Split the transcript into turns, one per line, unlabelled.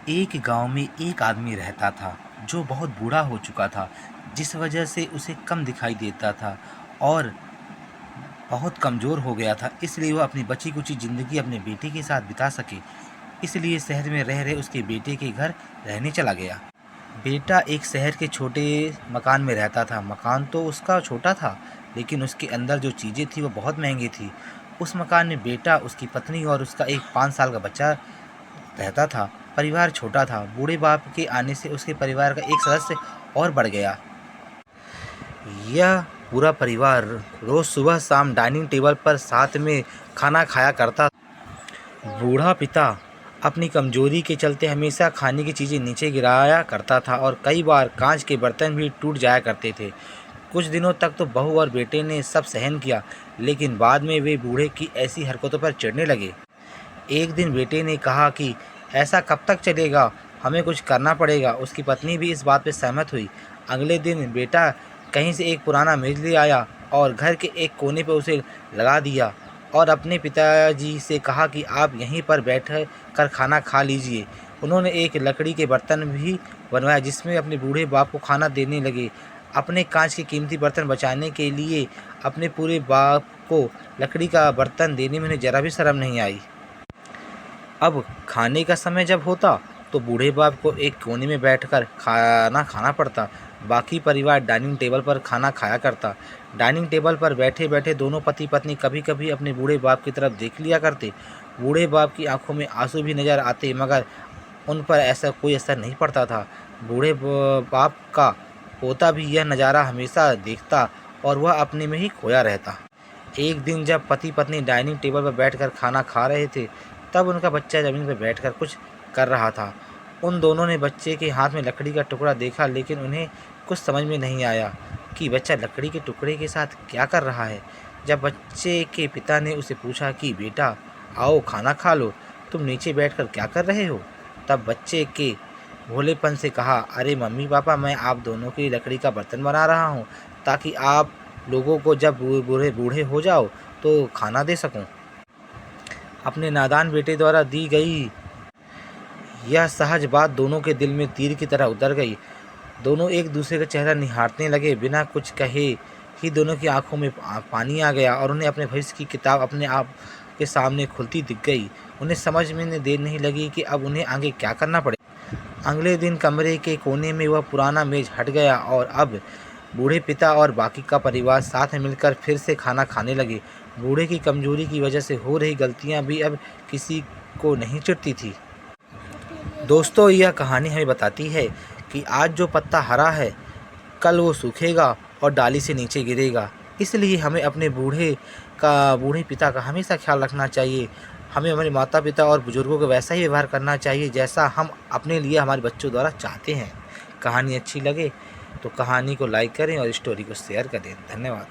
एक गांव में एक आदमी रहता था जो बहुत बूढ़ा हो चुका था, जिस वजह से उसे कम दिखाई देता था और बहुत कमज़ोर हो गया था। इसलिए वह अपनी बची कुची ज़िंदगी अपने बेटे के साथ बिता सके, इसलिए शहर में रह रहे उसके बेटे के घर रहने चला गया। बेटा एक शहर के छोटे मकान में रहता था। मकान तो उसका छोटा था, लेकिन उसके अंदर जो चीज़ें थी वो बहुत महंगी थी। उस मकान में बेटा, उसकी पत्नी और उसका एक 5 साल का बच्चा रहता था। परिवार छोटा था। बूढ़े बाप के आने से उसके परिवार का एक सदस्य और बढ़ गया। यह पूरा परिवार रोज़ सुबह शाम डाइनिंग टेबल पर साथ में खाना खाया करता। बूढ़ा पिता अपनी कमजोरी के चलते हमेशा खाने की चीज़ें नीचे गिराया करता था और कई बार कांच के बर्तन भी टूट जाया करते थे। कुछ दिनों तक तो बहू और बेटे ने सब सहन किया, लेकिन बाद में वे बूढ़े की ऐसी हरकतों पर चिढ़ने लगे। एक दिन बेटे ने कहा कि ऐसा कब तक चलेगा, हमें कुछ करना पड़ेगा। उसकी पत्नी भी इस बात पर सहमत हुई। अगले दिन बेटा कहीं से एक पुराना मेज़ ले आया और घर के एक कोने पर उसे लगा दिया और अपने पिताजी से कहा कि आप यहीं पर बैठ कर खाना खा लीजिए। उन्होंने एक लकड़ी के बर्तन भी बनवाया जिसमें अपने बूढ़े बाप को खाना देने लगे। अपने कांच के कीमती बर्तन बचाने के लिए अपने पूरे बाप को लकड़ी का बर्तन देने में उन्हें ज़रा भी शर्म नहीं आई। अब खाने का समय जब होता तो बूढ़े बाप को एक कोने में बैठकर खाना खाना पड़ता। बाकी परिवार डाइनिंग टेबल पर खाना खाया करता। डाइनिंग टेबल पर बैठे बैठे दोनों पति पत्नी कभी कभी अपने बूढ़े बाप की तरफ देख लिया करते। बूढ़े बाप की आंखों में आंसू भी नजर आते, मगर उन पर ऐसा कोई असर नहीं पड़ता था। बूढ़े बाप का पोता भी यह नज़ारा हमेशा देखता और वह अपने में ही खोया रहता। एक दिन जब पति पत्नी डाइनिंग टेबल पर बैठकर खाना खा रहे थे, तब उनका बच्चा ज़मीन पर बैठकर कुछ कर रहा था। उन दोनों ने बच्चे के हाथ में लकड़ी का टुकड़ा देखा, लेकिन उन्हें कुछ समझ में नहीं आया कि बच्चा लकड़ी के टुकड़े के साथ क्या कर रहा है। जब बच्चे के पिता ने उसे पूछा कि बेटा आओ खाना खा लो, तुम नीचे बैठकर क्या कर रहे हो, तब बच्चे के भोलेपन से कहा, अरे मम्मी पापा, मैं आप दोनों के लिए लकड़ी का बर्तन बना रहा हूँ ताकि आप लोगों को जब बूढ़े बूढ़े हो जाओ तो खाना दे सकूं। अपने नादान बेटे द्वारा दी गई यह सहज बात दोनों के दिल में तीर की तरह उतर गई। दोनों एक दूसरे का चेहरा निहारने लगे। बिना कुछ कहे ही दोनों की आंखों में पानी आ गया और उन्हें अपने भविष्य की किताब अपने आप के सामने खुलती दिख गई। उन्हें समझ में देर नहीं लगी कि अब उन्हें आगे क्या करना पड़े। अगले दिन कमरे के कोने में वह पुराना मेज हट गया और अब बूढ़े पिता और बाकी का परिवार साथ में मिलकर फिर से खाना खाने लगे। बूढ़े की कमजोरी की वजह से हो रही गलतियां भी अब किसी को नहीं चिढ़ती थी। दोस्तों, यह कहानी हमें बताती है कि आज जो पत्ता हरा है, कल वो सूखेगा और डाली से नीचे गिरेगा। इसलिए हमें अपने बूढ़े पिता का हमेशा ख्याल रखना चाहिए। हमें हमारे माता पिता और बुजुर्गों का वैसा ही व्यवहार करना चाहिए जैसा हम अपने लिए हमारे बच्चों द्वारा चाहते हैं। कहानी अच्छी लगे तो कहानी को लाइक करें और स्टोरी को शेयर करें। धन्यवाद।